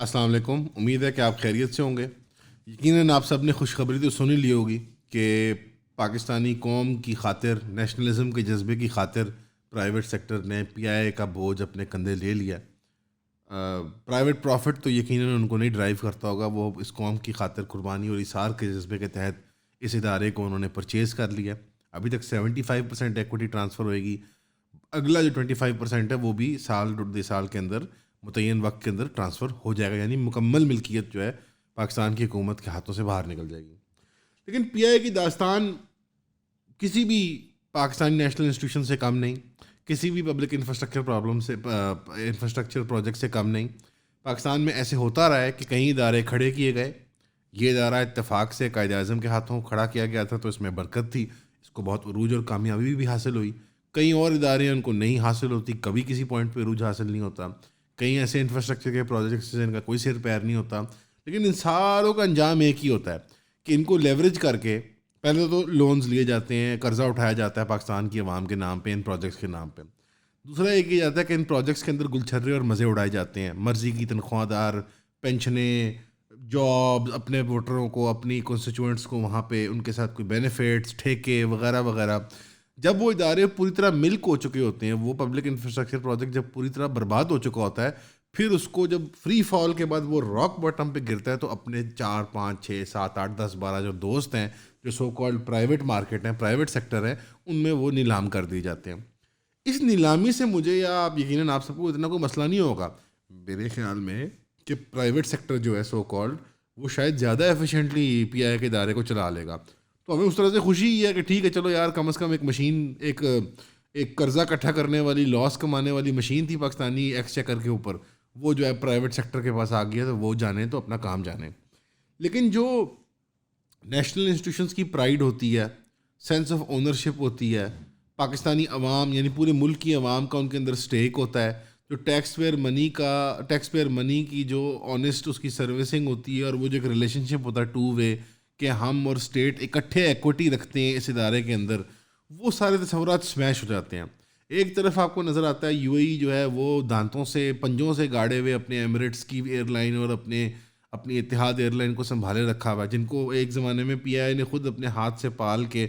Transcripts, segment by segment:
السلام علیکم. امید ہے کہ آپ خیریت سے ہوں گے. یقیناً آپ سب نے خوشخبری تو سن ہی لی ہوگی کہ پاکستانی قوم کی خاطر، نیشنلزم کے جذبے کی خاطر پرائیویٹ سیکٹر نے پی آئی اے کا بوجھ اپنے کندھے لے لیا. پرائیویٹ پروفٹ تو یقیناً ان کو نہیں ڈرائیو کرتا ہوگا، وہ اس قوم کی خاطر قربانی اور اثار کے جذبے کے تحت اس ادارے کو انہوں نے پرچیز کر لیا. ابھی تک 75% ایکوٹی ٹرانسفر ہوئے گی. اگلا جو 25% ہے وہ بھی سال 2 سال کے اندر، متعین وقت کے اندر ٹرانسفر ہو جائے گا، یعنی مکمل ملکیت جو ہے پاکستان کی حکومت کے ہاتھوں سے باہر نکل جائے گی. لیکن پی آئی اے کی داستان کسی بھی پاکستانی نیشنل انسٹیٹیوشن سے کم نہیں، کسی بھی پبلک انفراسٹرکچر پرابلم سے انفراسٹرکچر پروجیکٹ سے کم نہیں. پاکستان میں ایسے ہوتا رہا ہے کہ کئی ادارے کھڑے کیے گئے. یہ ادارہ اتفاق سے قائد اعظم کے ہاتھوں کھڑا کیا گیا تھا تو اس میں برکت تھی، اس کو بہت عروج اور کامیابی بھی حاصل ہوئی. کئی اور ادارے ان کو نہیں حاصل ہوتی، کبھی کسی پوائنٹ پہ عروج حاصل نہیں ہوتا. کئی ایسے انفراسٹرکچر کے پروجیکٹس جن کا کوئی سر پیر نہیں ہوتا، لیکن ان ساروں کا انجام ایک ہی ہوتا ہے کہ ان کو لیوریج کر کے پہلے تو لونز لیے جاتے ہیں، قرضہ اٹھایا جاتا ہے پاکستان کی عوام کے نام پہ ان پروجیکٹس کے نام پہ. دوسرا یہ کیا جاتا ہے کہ ان پروجیکٹس کے اندر گلچھرے اور مزے اڑائے جاتے ہیں، مرضی کی تنخواہ دار پینشنیں، جاب، اپنے ووٹروں کو، اپنی کنسٹیچوئنٹس کو وہاں پہ ان کے ساتھ کوئی بینیفٹس، ٹھیکے وغیرہ وغیرہ. جب وہ ادارے پوری طرح ملک ہو چکے ہوتے ہیں، وہ پبلک انفراسٹرکچر پروجیکٹ جب پوری طرح برباد ہو چکا ہوتا ہے، پھر اس کو جب فری فال کے بعد وہ راک باٹم پہ گرتا ہے تو اپنے 4 5 6 7 8 10 12 جو دوست ہیں، جو سو کالڈ پرائیویٹ مارکیٹ ہیں، پرائیویٹ سیکٹر ہیں، ان میں وہ نیلام کر دیے جاتے ہیں. اس نیلامی سے مجھے یا آپ یقیناً آپ سب کو اتنا کوئی مسئلہ نہیں ہوگا میرے خیال میں کہ پرائیویٹ سیکٹر جو ہے سو کالڈ وہ شاید زیادہ ایفیشینٹلی پی آئی اے کے ادارے کو چلا لے گا. تو ہمیں اس طرح سے خوشی ہی ہے کہ ٹھیک ہے چلو یار، کم از کم ایک مشین، ایک قرضہ اکٹھا کرنے والی، لاس کمانے والی مشین تھی پاکستانی ایکس چیکر کے اوپر، وہ جو ہے پرائیویٹ سیکٹر کے پاس آ گیا، تو وہ جانے تو اپنا کام جانے. لیکن جو نیشنل انسٹیٹیوشنس کی پرائیڈ ہوتی ہے، سینس آف اونرشپ ہوتی ہے، پاکستانی عوام یعنی پورے ملک کی عوام کا ان کے اندر سٹیک ہوتا ہے، جو ٹیکس پیئر منی کی جو آنیسٹ اس کی سروسنگ ہوتی ہے، اور وہ جو ایک ریلیشن شپ ہوتا ہے ٹو وے کہ ہم اور اسٹیٹ اکٹھے ایکوٹی رکھتے ہیں اس ادارے کے اندر، وہ سارے تصورات سمیش ہو جاتے ہیں. ایک طرف آپ کو نظر آتا ہے یو اے ای جو ہے وہ دانتوں سے، پنجوں سے گاڑے ہوئے اپنے ایمریٹس کی ایئر لائن اور اپنی اتحاد ایئر لائن کو سنبھالے رکھا ہوا ہے، جن کو ایک زمانے میں پی آئی نے خود اپنے ہاتھ سے پال کے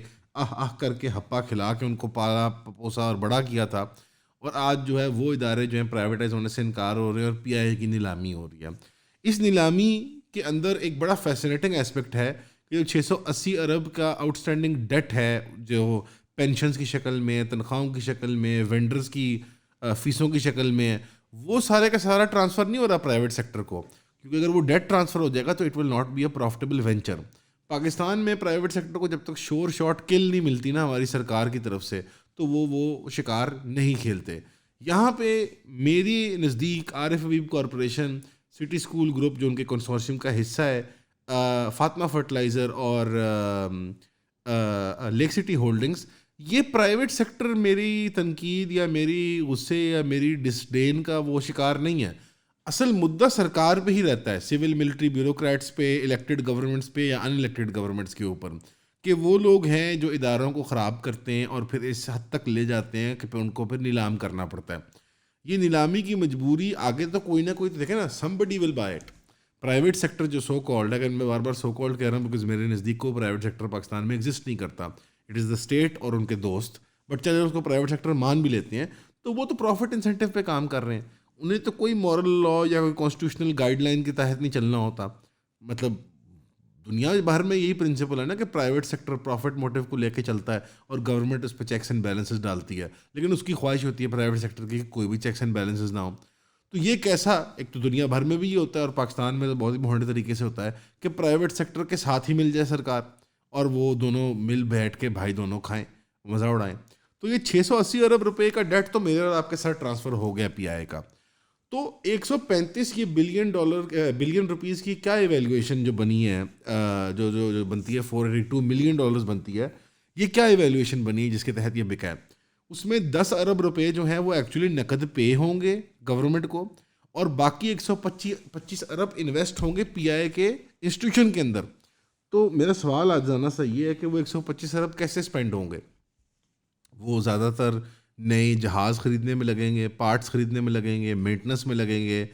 کر کے ہپا کھلا کے ان کو پالا پوسا اور بڑا کیا تھا. اور آج جو ہے وہ ادارے جو ہیں پرائیویٹائز ہونے سے انکار ہو رہے ہیں اور پی آئی اے کی نیلامی ہو رہی ہے. اس نیلامی کے اندر ایک بڑا فیسنیٹنگ اسپیکٹ ہے کہ جو 680 ارب کا آؤٹ اسٹینڈنگ ڈیٹ ہے، جو پینشنز کی شکل میں، تنخواہوں کی شکل میں، وینڈرز کی فیسوں کی شکل میں، وہ سارے کا سارا ٹرانسفر نہیں ہو رہا پرائیویٹ سیکٹر کو، کیونکہ اگر وہ ڈیٹ ٹرانسفر ہو جائے گا تو it will not be a profitable venture. Pakistan میں پرائیویٹ سیکٹر کو جب تک شور شاٹ کل نہیں ملتی نا ہماری سرکار کی طرف سے، تو وہ شکار نہیں کھیلتے. یہاں پہ میری نزدیک عارف حبیب کارپوریشن، سٹی اسکول گروپ جو ان کے کنسورشیم کا حصہ ہے، فاطمہ فرٹیلائزر اور لیک سٹی ہولڈنگز، یہ پرائیویٹ سیکٹر میری تنقید یا میری غصے یا میری ڈسڈین کا وہ شکار نہیں ہے. اصل مدعا سرکار پہ ہی رہتا ہے، سول ملٹری بیوروکریٹس پہ، الیکٹڈ گورنمنٹس پہ یا ان الیکٹڈ گورنمنٹس کے اوپر، کہ وہ لوگ ہیں جو اداروں کو خراب کرتے ہیں اور پھر اس حد تک لے جاتے ہیں کہ پھر ان کو پھر نیلام کرنا پڑتا ہے. یہ نیلامی کی مجبوری آگے تو کوئی نہ کوئی تو دیکھیں نا، somebody will buy it. Private sector جو سو کالڈ ہے، اگر میں بار بار سو کالڈ کہہ رہا ہوں بیکاز میرے نزدیک کو پرائیویٹ سیکٹر پاکستان میں ایگزسٹ نہیں کرتا، اٹ از دا اسٹیٹ اور ان کے دوست. بٹ چلے اس کو پرائیویٹ سیکٹر مان بھی لیتے ہیں تو وہ تو پروفٹ انسینٹیو پہ کام کر رہے ہیں، انہیں تو کوئی مورل لا یا کوئی کانسٹیٹیوشنل گائیڈ لائن کے تحت نہیں چلنا ہوتا. مطلب دنیا بھر میں یہی پرنسپل ہے نا کہ پرائیویٹ سیکٹر پروفٹ موٹیو کو لے کے چلتا ہے اور گورنمنٹ اس پہ چیکس اینڈ بیلنسز ڈالتی ہے، لیکن اس کی خواہش ہوتی ہے پرائیویٹ سیکٹر کی کہ کوئی بھی چیکس اینڈ بیلنسز نہ ہو. تو یہ کیسا، ایک تو دنیا بھر میں بھی یہ ہوتا ہے اور پاکستان میں تو بہت ہی بھونڈے طریقے سے ہوتا ہے کہ پرائیویٹ سیکٹر کے ساتھ ہی مل جائے سرکار اور وہ دونوں مل بیٹھ کے بھائی دونوں کھائیں، مزہ اڑائیں. تو یہ 680 ارب روپے کا ڈیٹ تو میرے اور آپ کے ساتھ ٹرانسفر ہو گیا پی آئی کا. تو 135 یہ بلین روپیز کی کیا ایویلیویشن جو بنی ہے، جو بنتی ہے 482 ملین ڈالرز بنتی ہے، یہ کیا ایویلیویشن بنی ہے جس کے تحت یہ بکا ہے؟ اس میں 10 ارب روپے جو ہیں وہ ایکچولی نقد پے ہوں گے گورنمنٹ کو، اور باقی 125 ارب انویسٹ ہوں گے پی آئی کے انسٹیٹیوشن کے اندر. تو میرا سوال آج جانا سا یہ ہے کہ وہ 125 ارب کیسے اسپینڈ ہوں گے؟ وہ زیادہ تر نئے جہاز خریدنے میں لگیں گے، پارٹس خریدنے میں لگیں گے، مینٹننس میں لگیں گے،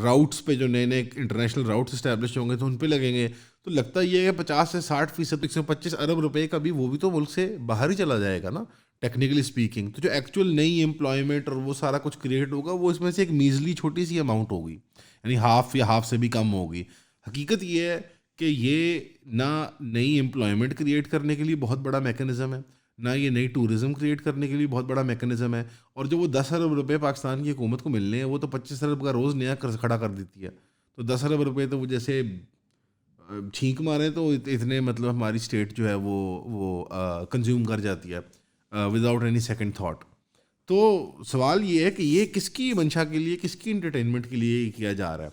راؤٹس پہ جو نئے نئے انٹرنیشنل راؤٹس اسٹیبلش ہوں گے تو ان پہ لگیں گے. تو لگتا یہ ہے کہ 50 سے 60%، 125 ارب روپے کا بھی وہ بھی تو ملک سے باہر ہی چلا جائے گا نا ٹیکنیکلی اسپیکنگ. تو جو ایکچوئل نئی امپلائمنٹ اور وہ سارا کچھ کریٹ ہوگا وہ اس میں سے ایک میزلی چھوٹی سی اماؤنٹ ہوگی، یعنی ہاف یا ہاف سے بھی کم ہوگی. حقیقت یہ ہے کہ یہ نہ نئی امپلائمنٹ کریٹ کرنے کے لیے بہت بڑا میکینزم ہے، نہ یہ نئی ٹورزم کریٹ کرنے کے لیے بہت بڑا میکینزم ہے. اور جو وہ 10 ارب روپے پاکستان کی حکومت کو ملنے ہیں وہ تو 25 ارب کا روز نیا کھڑا کر دیتی ہے. تو 10 ارب روپے تو وہ جیسے چھینک ماریں تو اتنے مطلب ہماری اسٹیٹ جو ہے وہ کنزیوم کر جاتی ہے وداؤٹ اینی سیکنڈ تھاٹ. تو سوال یہ ہے کہ یہ کس کی منشا کے لیے، کس کی انٹرٹینمنٹ کے لیے کیا جا رہا ہے.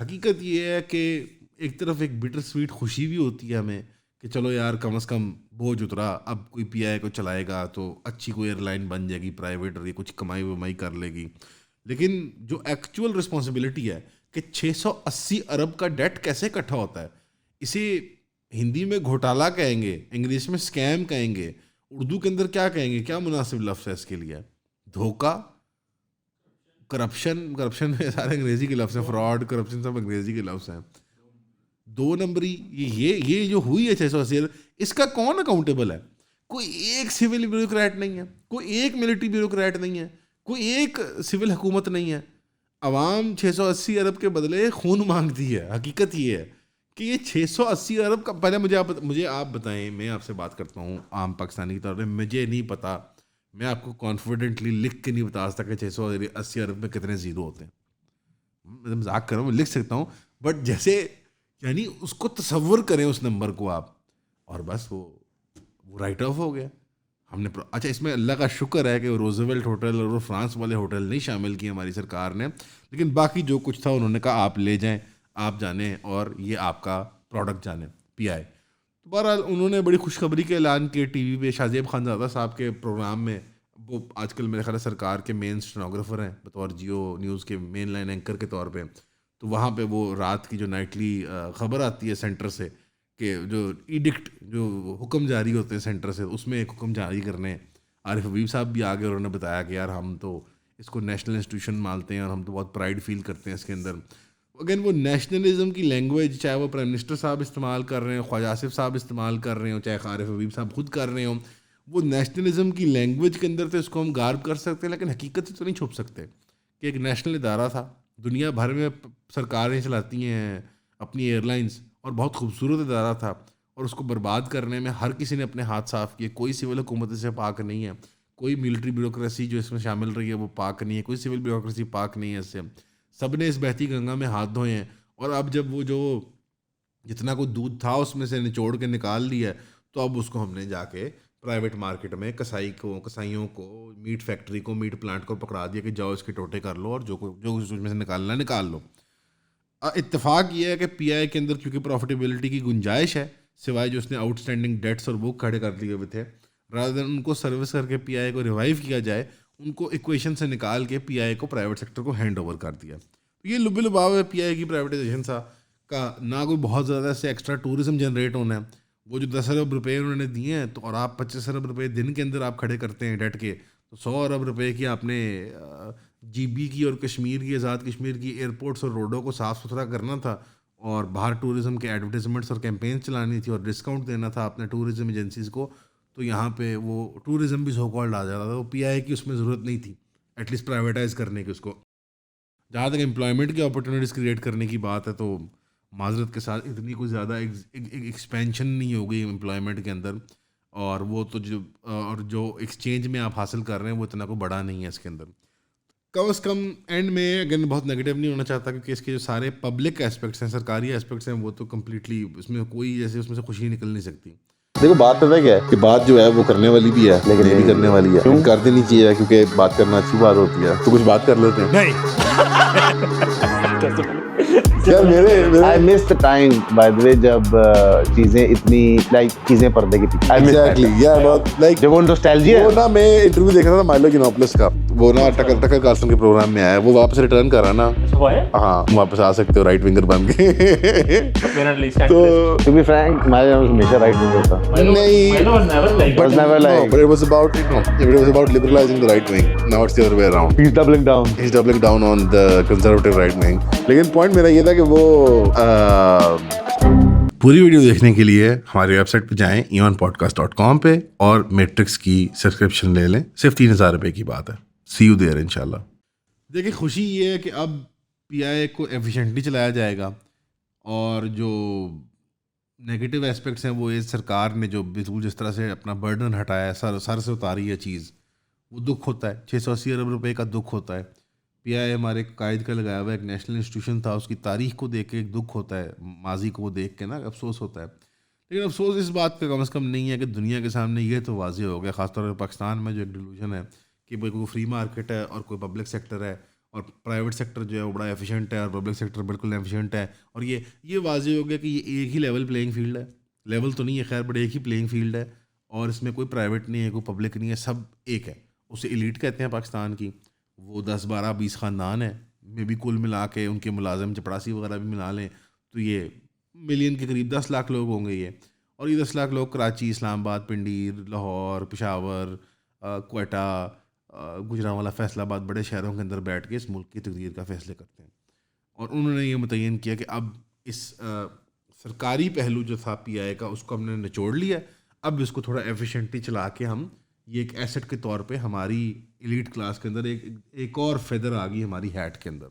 حقیقت یہ ہے کہ ایک طرف ایک بٹر سویٹ خوشی بھی ہوتی ہے ہمیں کہ چلو یار کم از کم بوجھ اترا، اب کوئی پی آئی کو چلائے گا تو اچھی کوئی ایئر لائن بن جائے گی پرائیویٹ اور یہ کچھ کمائی ومائی کر لے گی. لیکن جو ایکچوئل رسپانسبلٹی ہے کہ 680 ارب کا ڈیٹ کیسے اکٹھا ہوتا ہے، اسے ہندی میں گھوٹالا کہیں گے، انگلش میں اسکیم کہیں گے، اردو کے اندر کیا کہیں گے، کیا مناسب لفظ ہے اس کے لیے؟ دھوکہ، کرپشن میں سارے انگریزی کے لفظ ہیں، فراڈ، کرپشن سب انگریزی کے لفظ ہیں. 2 نمبری یہ جو ہوئی ہے 680 اس کا کون اکاؤنٹیبل ہے؟ کوئی ایک سول بیوروکریٹ نہیں ہے، کوئی ایک ملٹری بیوروکریٹ نہیں ہے، کوئی ایک سول حکومت نہیں ہے. عوام 680 ارب کے بدلے خون مانگتی ہے. حقیقت یہ ہے کہ یہ 680 ارب کا، پہلے مجھے آپ بتائیں، میں آپ سے بات کرتا ہوں عام پاکستانی کے طور پہ، مجھے نہیں پتا، میں آپ کو کانفیڈنٹلی لکھ کے نہیں بتا سکتا کہ 680 ارب میں کتنے زیرو ہوتے ہیں. میں مذاق کر رہا ہوں، لکھ سکتا ہوں، بٹ جیسے یعنی اس کو تصور کریں اس نمبر کو آپ، اور بس وہ رائٹ آف ہو گیا. ہم نے اچھا اس میں اللہ کا شکر ہے کہ روزویلٹ ہوٹل اور وہ فرانس والے ہوٹل نہیں شامل کیے ہماری سرکار نے، لیکن باقی جو کچھ تھا انہوں نے کہا آپ لے جائیں، آپ جانیں، اور یہ آپ کا پروڈکٹ جانیں پی آئی. تو بہرحال انہوں نے بڑی خوشخبری کے اعلان کیے ٹی وی پہ، شاہ زیب خانزادہ صاحب کے پروگرام میں. وہ آج کل میرے خیال ہے سرکار کے مین اسٹینوگرافر ہیں بطور جیو نیوز کے مین لائن اینکر کے طور پہ. تو وہاں پہ وہ رات کی جو نائٹلی خبر آتی ہے سینٹر سے کہ جو ایڈکٹ، جو حکم جاری ہوتے ہیں سینٹر سے، اس میں ایک حکم جاری کرنے عارف حبیب صاحب بھی آگے، اور انہوں نے بتایا کہ یار ہم تو اس کو نیشنل انسٹیٹیوشن مانتے ہیں اور ہم تو بہت پرائڈ فیل کرتے ہیں اس کے اندر. اگین وہ نیشنلزم کی لینگویج چاہے وہ پرائم منسٹر صاحب استعمال کر رہے ہوں، خواجہ آصف صاحب استعمال کر رہے ہوں، چاہے عارف حبیب صاحب خود کر رہے ہوں، وہ نیشنلزم کی لینگویج کے اندر تو اس کو ہم غارب کر سکتے ہیں، لیکن حقیقت سے تو نہیں چھپ سکتے کہ ایک نیشنل ادارہ تھا، دنیا بھر میں سرکاریں چلاتی ہیں اپنی ایئر لائنس، اور بہت خوبصورت ادارہ تھا، اور اس کو برباد کرنے میں ہر کسی نے اپنے ہاتھ صاف کیے. کوئی سول حکومت سے پاک نہیں ہے، کوئی ملٹری بیوروکریسی جو اس میں شامل رہی ہے وہ پاک نہیں ہے، کوئی سول بیوروکریسی پاک نہیں ہے. اس سے سب نے اس بہتی گنگا میں ہاتھ دھوئے ہیں، اور اب جب وہ جو جتنا کوئی دودھ تھا اس میں سے نچوڑ کے نکال لیا ہے، تو اب اس کو ہم نے جا کے پرائیویٹ مارکیٹ میں کسائیوں کو، میٹ فیکٹری کو، میٹ پلانٹ کو پکڑا دیا کہ جاؤ اس کے ٹوٹے کر لو اور جو اس میں سے نکالنا نکال لو. اتفاق یہ ہے کہ پی آئی کے اندر چونکہ پروفیٹیبلٹی کی گنجائش ہے، سوائے جو اس نے آؤٹ اسٹینڈنگ ڈیٹس اور وہ کھڑے کر لیے ہوئے تھے، رادر دین ان کو سروس کر کے پی آئی کو ریوائیو کیا جائے، ان کو ایکویشن سے نکال کے پی آئی کو پرائیویٹ سیکٹر کو ہینڈ اوور کر دیا. یہ لب لباؤ ہے پی آئی کی پرائیویٹائزیشن کا، نہ کوئی بہت زیادہ سے ایکسٹرا ٹورزم جنریٹ ہونا ہے. وہ جو 10 ارب روپے انہوں نے دیے ہیں، تو اور آپ 25 ارب روپے دن کے اندر آپ کھڑے کرتے ہیں ڈٹ کے، تو 100 ارب روپے کی آپ نے جی بی کی اور کشمیر کی، آزاد کشمیر کی ایئرپورٹس اور روڈوں کو صاف ستھرا کرنا تھا، اور باہر ٹورزم کے ایڈورٹیزمنٹس اور کیمپینس چلانی تھی، اور ڈسکاؤنٹ دینا تھا اپنے ٹورزم ایجنسیز کو. تو یہاں پہ وہ ٹورزم بھی سو کالڈ آ جاتا تھا. وہ پی آئی کی اس میں ضرورت نہیں تھی ایٹ لیسٹ پرائیویٹائز کرنے کی اس کو. جہاں تک امپلائمنٹ کی اپرچونیٹیز کریٹ کرنے کی بات ہے، تو معذرت کے ساتھ اتنی کوئی زیادہ ایکسپینشن نہیں ہوگی امپلائمنٹ کے اندر، اور وہ تو جو ایکسچینج میں آپ حاصل کر رہے ہیں وہ اتنا کوئی بڑا نہیں ہے اس کے اندر. کم از کم اینڈ میں اگر بہت نگیٹو نہیں ہونا چاہتا، کیونکہ اس کے جو سارے پبلک ایسپیکٹس ہیں، سرکاری ایسپیکٹس ہیں، وہ تو کمپلیٹلی اس میں کوئی جیسے اس میں سے خوشی نکل نہیں سکتی. دیکھو بات پتہ کیا ہے کہ بات جو ہے وہ کرنے والی بھی ہے لیکن یہ بھی کرنے والی ہے، کر دینی چاہیے کیونکہ بات کرنا اچھی بات ہوتی ہے. تو کچھ بات کر لیتے ہیں. I miss the time by the way جب چیزیں اتنی چیزیں پردے کی پیچھے. Exactly, yeah, but like جب وہ نوسٹیلجیا وہ نا میں انٹرویو دیکھ رہا تھا مائلو جینوپولس کا، وہ نا ٹکر کارلسن کے پروگرام میں آیا, وہ واپس ریٹرن کر رہا نا, ہاں واپس آ سکتے ہو رائٹ ونگر بن کے. تو to be frank my ہمیشہ رائٹ ونگر تھا. نہیں, was never like but it was about, you know, it was about liberalizing the right wing. Now it's the other way around. he's doubling down on the conservative right wing. لیکن point میرا یہ تھا کہ وہ پوری video دیکھنے کے لیے ہماری ویب سائٹ پہ جائیں eonpodcast.com پہ اور میٹرکس کی سبسکرپشن لے لیں, صرف 3,000 روپے کی بات ہے. سی یو دیئر انشاءاللہ. دیکھیں خوشی یہ ہے کہ اب پی آئی اے کو ایفیشینٹلی چلایا جائے گا, اور جو نگیٹو اسپیکٹس ہیں وہ اس سرکار نے جو بالکل جس طرح سے اپنا برڈن ہٹایا ہے, سر سے اتاری ہے چیز, وہ دکھ ہوتا ہے. 680 ارب روپے کا دکھ ہوتا ہے. پی آئی اے ہمارے قائد کا لگایا ہوا ایک نیشنل انسٹیٹیوشن تھا, اس کی تاریخ کو دیکھ کے ایک دکھ ہوتا ہے, ماضی کو وہ دیکھ کے نا افسوس ہوتا ہے. لیکن افسوس اس بات کا کم از کم نہیں ہے کہ دنیا کے سامنے یہ تو واضح ہو گیا, خاص طور پر پاکستان میں جو ایک ڈیلوژن ہے کہ کوئی فری مارکیٹ ہے اور کوئی پبلک سیکٹر ہے, اور پرائیویٹ سیکٹر جو ہے وہ بڑا ایفیشینٹ ہے اور پبلک سیکٹر بالکل ایفیشینٹ ہے, اور یہ واضح ہو گیا کہ یہ ایک ہی لیول پلینگ فیلڈ ہے. لیول تو نہیں ہے خیر, بٹ ایک ہی پلینگ فیلڈ ہے, اور اس میں کوئی پرائیویٹ نہیں ہے, کوئی پبلک نہیں ہے, سب ایک ہے. اسے ایلیٹ کہتے ہیں پاکستان کی. وہ 10, 12, 20 خاندان ہیں, میں بھی کل ملا کے ان کے ملازم چپڑاسی وغیرہ بھی ملا لیں تو یہ ملین کے قریب 10 لاکھ لوگ ہوں گے یہ. اور یہ 10 لاکھ لوگ کراچی, اسلام آباد, پنڈی, لاہور, پشاور, کوئٹہ, گجرانوالہ, فیصل آباد, بڑے شہروں کے اندر بیٹھ کے اس ملک کی تقدیر کا فیصلے کرتے ہیں. اور انہوں نے یہ متعین کیا کہ اب اس سرکاری پہلو جو تھا پی آئی کا, اس کو ہم نے نچوڑ لیا, اب اس کو تھوڑا ایفیشینٹلی چلا کے ہم یہ ایک ایسٹ کے طور پہ ہماری ایلیٹ کلاس کے اندر ایک اور فیدر آ گئی ہماری ہیٹ کے اندر.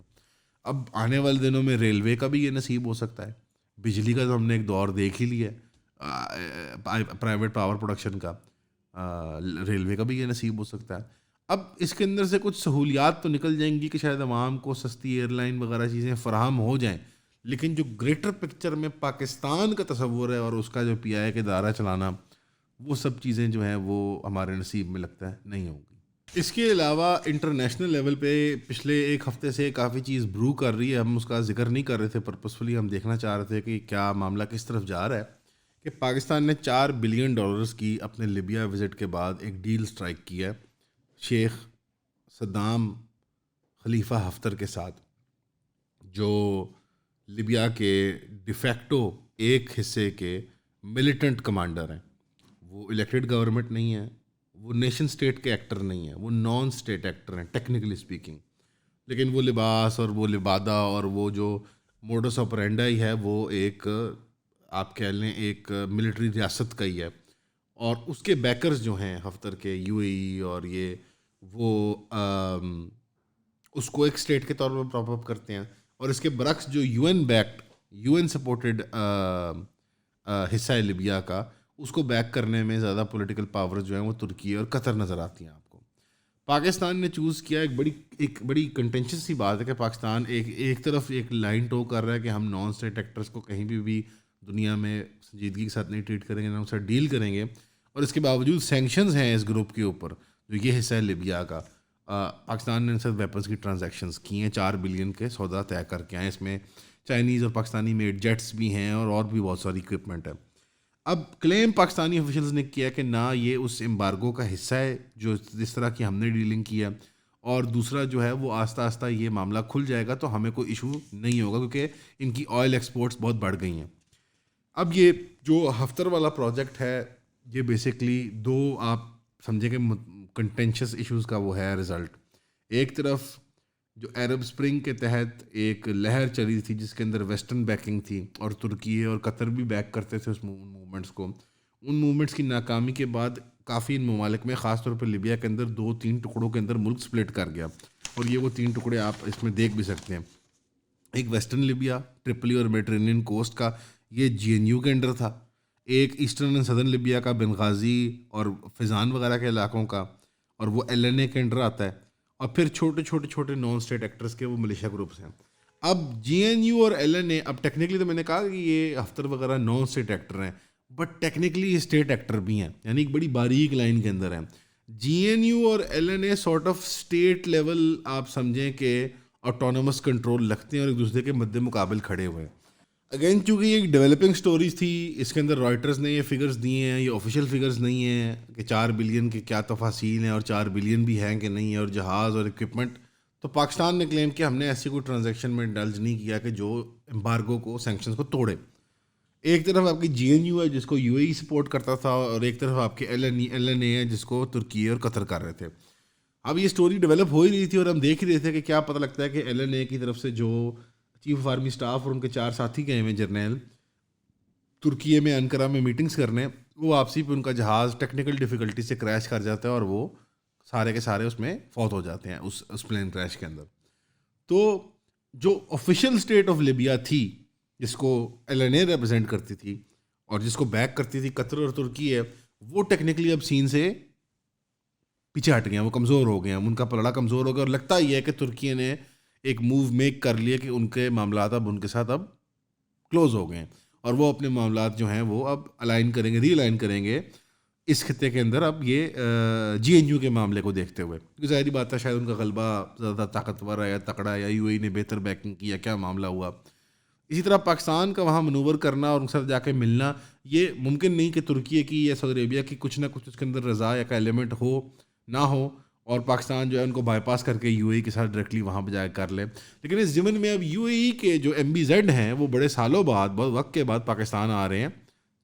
اب آنے والے دنوں میں ریلوے کا بھی یہ نصیب ہو سکتا ہے. بجلی کا تو ہم نے ایک دور دیکھ ہی لیا ہے, پرائیویٹ پاور پروڈکشن کا, ریلوے کا بھی یہ نصیب ہو سکتا ہے. اب اس کے اندر سے کچھ سہولیات تو نکل جائیں گی کہ شاید عوام کو سستی ایئر لائن وغیرہ چیزیں فراہم ہو جائیں, لیکن جو گریٹر پکچر میں پاکستان کا تصور ہے اور اس کا جو پی آئی کے دائرہ چلانا, وہ سب چیزیں جو ہیں وہ ہمارے نصیب میں لگتا ہے نہیں ہوں گی. اس کے علاوہ انٹرنیشنل لیول پہ پچھلے ایک ہفتے سے کافی چیز برو کر رہی ہے. ہم اس کا ذکر نہیں کر رہے تھے پرپسفلی, ہم دیکھنا چاہ رہے تھے کہ کیا معاملہ کس طرف جا رہا ہے. کہ پاکستان نے $4 بلین کی اپنے لیبیا وزٹ کے بعد ایک ڈیل سٹرائک کی ہے شیخ صدام خلیفہ ہفتر کے ساتھ, جو لیبیا کے ڈیفیکٹو ایک حصے کے ملیٹنٹ کمانڈر ہیں. وہ الیکٹڈ گورنمنٹ نہیں ہے, وہ نیشن سٹیٹ کے ایکٹر نہیں ہیں, وہ نان سٹیٹ ایکٹر ہیں ٹیکنیکلی اسپیکنگ. لیکن وہ لباس اور وہ لبادہ اور وہ جو موڈس آپرینڈائی ہے وہ ایک آپ کہہ لیں ایک ملٹری ریاست کا ہی ہے. اور اس کے بیکرز جو ہیں ہفتر کے یو اے ای اور یہ, وہ اس کو ایک اسٹیٹ کے طور پر پراپ اپ کرتے ہیں. اور اس کے برعکس جو UN backed, UN supported حصہ ہے لیبیا کا, اس کو بیک کرنے میں زیادہ پولیٹیکل پاور جو ہیں وہ ترکی اور قطر نظر آتی ہیں آپ کو. پاکستان نے چوز کیا, ایک بڑی کنٹینشس سی بات ہے کہ پاکستان ایک طرف ایک لائن ٹو کر رہا ہے کہ ہم نان اسٹیٹ ایکٹرس کو کہیں بھی دنیا میں سنجیدگی کے ساتھ نہیں ٹریٹ کریں گے, نہ ان سے ڈیل کریں گے. اور اس کے باوجود سینکشنز ہیں اس گروپ کے اوپر جو یہ حصہ ہے لیبیا کا. پاکستان نے ان سے ویپنس کی ٹرانزیکشنز کی ہیں, $4 بلین کے سودا طے کر کے آئے. اس میں چائنیز اور پاکستانی میڈ جیٹس بھی ہیں اور بھی بہت ساری اکوپمنٹ ہے. اب کلیم پاکستانی آفیشلز نے کیا کہ نہ یہ اس امبارگو کا حصہ ہے جو جس طرح کی ہم نے ڈیلنگ کی ہے, اور دوسرا جو ہے وہ آہستہ آہستہ یہ معاملہ کھل جائے گا تو ہمیں کوئی ایشو نہیں ہوگا کیونکہ ان کی آئل ایکسپورٹس بہت بڑھ گئی ہیں. اب یہ جو ہفتر والا پروجیکٹ ہے یہ بیسکلی دو آپ سمجھیں کہ کنٹینشس ایشوز کا وہ ہے رزلٹ. ایک طرف جو عرب سپرنگ کے تحت ایک لہر چلی تھی جس کے اندر ویسٹرن بیکنگ تھی, اور ترکی اور قطر بھی بیک کرتے تھے اس موومنٹس کو. ان موومنٹس کی ناکامی کے بعد کافی ان ممالک میں خاص طور پر لیبیا کے اندر 2-3 ٹکڑوں کے اندر ملک سپلٹ کر گیا. اور یہ وہ 3 ٹکڑے آپ اس میں دیکھ بھی سکتے ہیں. ایک ویسٹرن لیبیا ٹرپلی اور میڈیٹرینین کوسٹ کا, یہ جی این یو کے انڈر تھا. ایک ایسٹرن اینڈ سدرن لیبیا کا بنغازی اور فیضان وغیرہ کے علاقوں کا, اور وہ ایل این اے کے انڈر آتا ہے. اور پھر چھوٹے نان اسٹیٹ ایکٹرس کے وہ ملیشیا گروپس ہیں. اب جی این یو اور ایل این اے, اب ٹیکنیکلی تو میں نے کہا کہ یہ ہفتر وغیرہ نان اسٹیٹ ایکٹر ہیں, بٹ ٹیکنیکلی یہ اسٹیٹ ایکٹر بھی ہیں, یعنی ایک بڑی باریک لائن کے اندر ہیں. جی این یو اور LNA sort of state level آپ سمجھیں کہ آٹونومس کنٹرول رکھتے ہیں اور ایک دوسرے کے مد مقابل کھڑے ہوئے ہیں. اگین چونکہ یہ ایک ڈیولپنگ سٹوریز تھی, اس کے اندر رائٹرز نے یہ فگرز دیے ہیں, یہ آفیشیل فگرز نہیں ہیں کہ 4 بلین کے کیا تفاصیل ہیں اور 4 بلین بھی ہیں کہ نہیں ہے, اور جہاز اور اکوپمنٹ. تو پاکستان نے کلیم کیا ہم نے ایسی کوئی ٹرانزیکشن میں انڈلج نہیں کیا کہ جو امبارگو کو, سینکشنز کو توڑے. ایک طرف آپ کی جی این یو ہے جس کو یو اے ای سپورٹ کرتا تھا, اور ایک طرف آپ کے ایل این اے ہے جس کو ترکی اور قطر کر رہے تھے. اب یہ سٹوری ڈیولپ ہو ہی رہی تھی اور ہم دیکھ ہی رہے تھے کہ کیا پتہ لگتا ہے کہ ایل این اے کی طرف سے جو چیف آف آرمی اسٹاف اور ان کے 4 ساتھی گئے ہوئے جرنیل ترکی میں انقرہ میں میٹنگز کرنے, وہ واپسی پہ ان کا جہاز ٹیکنیکل ڈیفیکلٹی سے کریش کر جاتا ہے اور وہ سارے کے سارے اس میں فوت ہو جاتے ہیں اس پلین کریش کے اندر. تو جو آفیشیل اسٹیٹ آف لیبیا تھی جس کو ایل این اے ریپرزینٹ کرتی تھی اور جس کو بیک کرتی تھی قطر اور ترکی ہے, وہ ٹیکنیکلی اب سین سے پیچھے ہٹ گئے ہیں, وہ کمزور ہو گئے ہیں, ان کا پلڑا کمزور ہو گیا, اور لگتا یہ ہے کہ ترکی نے ایک موو میک کر لیا کہ ان کے معاملات اب ان کے ساتھ اب کلوز ہو گئے ہیں, اور وہ اپنے معاملات جو ہیں وہ اب الائن کریں گے, ری الائن کریں گے اس خطے کے اندر اب یہ جی این یو کے معاملے کو دیکھتے ہوئے. کیونکہ ظاہری بات ہے شاید ان کا غلبہ زیادہ طاقتور ہے یا تکڑا, یا یو اے ای نے بہتر بیکنگ کی, یا کیا معاملہ ہوا. اسی طرح پاکستان کا وہاں منور کرنا اور ان کے ساتھ جا کے ملنا, یہ ممکن نہیں کہ ترکی کی یا سعودی عربیہ کی کچھ نہ کچھ اس کے اندر رضا یا کا ایلیمنٹ ہو نہ ہو, اور پاکستان جو ہے ان کو بائی پاس کر کے یو اے ای کے ساتھ ڈائریکٹلی وہاں پہ جا کے کر لے. لیکن اس ضمن میں اب یو اے ای کے جو ایم بی زیڈ ہیں وہ بڑے سالوں بعد, بہت وقت کے بعد پاکستان آ رہے ہیں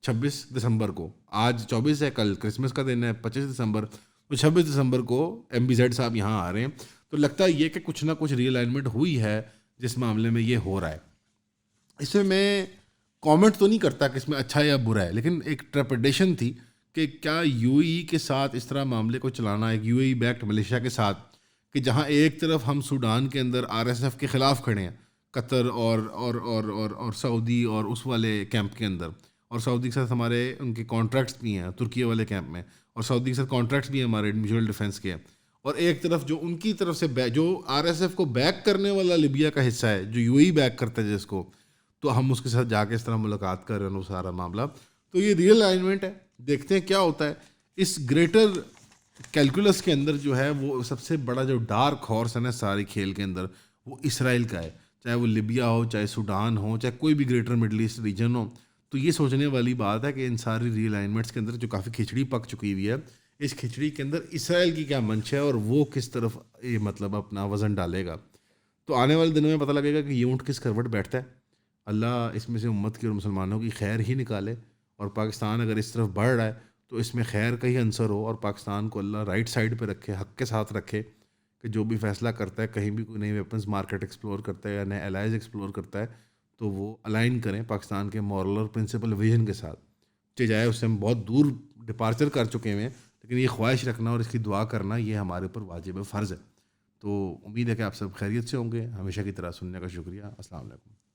26 دسمبر کو. آج 24 ہے, کل کرسمس کا دن ہے 25 دسمبر, تو 26 دسمبر کو ایم بی زیڈ صاحب یہاں آ رہے ہیں. تو لگتا یہ کہ کچھ نہ کچھ ری الائنمنٹ ہوئی ہے جس معاملے میں یہ ہو رہا ہے. اس میں کامنٹ تو نہیں کرتا کہ اس میں اچھا یا برا ہے, لیکن ایک ٹریپڈیشن تھی کہ کیا یو اے ای کے ساتھ اس طرح معاملے کو چلانا, ایک UAE backed militia کے ساتھ, کہ جہاں ایک طرف ہم سوڈان کے اندر آر ایس ایف کے خلاف کھڑے ہیں, قطر اور سعودی اور اس والے کیمپ کے اندر, اور سعودی کے ساتھ ہمارے ان کے کانٹریکٹس بھی ہیں ترکی والے کیمپ میں, اور سعودی کے ساتھ کانٹریکٹس بھی ہیں ہمارے میوچل ڈیفینس کے, اور ایک طرف جو ان کی طرف سے جو آر ایس ایف کو بیک کرنے والا لیبیا کا حصہ ہے, جو یو اے ای بیک کرتا ہے جس کو, تو ہم اس کے ساتھ جا کے اس طرح ملاقات کر رہے ہیں, وہ سارا معاملہ. تو یہ ریئل الائنمنٹ ہے, دیکھتے ہیں کیا ہوتا ہے. اس گریٹر کیلکولس کے اندر جو ہے وہ سب سے بڑا جو ڈارک ہارس ہے نا ساری کھیل کے اندر, وہ اسرائیل کا ہے. چاہے وہ لیبیا ہو, چاہے سوڈان ہو, چاہے کوئی بھی گریٹر مڈل ایسٹ ریجن ہو. تو یہ سوچنے والی بات ہے کہ ان ساری ری الائنمنٹس کے اندر جو کافی کھچڑی پک چکی ہوئی ہے, اس کھچڑی کے اندر اسرائیل کی کیا منش ہے اور وہ کس طرف یہ مطلب اپنا وزن ڈالے گا. تو آنے والے دنوں میں پتہ لگے گا کہ یہ اونٹ کس کروٹ بیٹھتا ہے. اللہ اس میں سے امت کی اور مسلمانوں کی خیر ہی نکالے, اور پاکستان اگر اس طرف بڑھ رہا ہے تو اس میں خیر کا ہی عنصر ہو, اور پاکستان کو اللہ رائٹ سائڈ پہ رکھے, حق کے ساتھ رکھے, کہ جو بھی فیصلہ کرتا ہے, کہیں بھی کوئی نئی ویپنز مارکیٹ ایکسپلور کرتا ہے یا نئے الائز ایکسپلور کرتا ہے, تو وہ الائن کریں پاکستان کے مورل اور پرنسپل ویژن کے ساتھ. چاہے اس سے ہم بہت دور ڈپارچر کر چکے ہیں, لیکن یہ خواہش رکھنا اور اس کی دعا کرنا یہ ہمارے اوپر واجب فرض ہے. تو امید ہے کہ آپ سب خیریت سے ہوں گے. ہمیشہ کی طرح سننے کا شکریہ. السلام علیکم.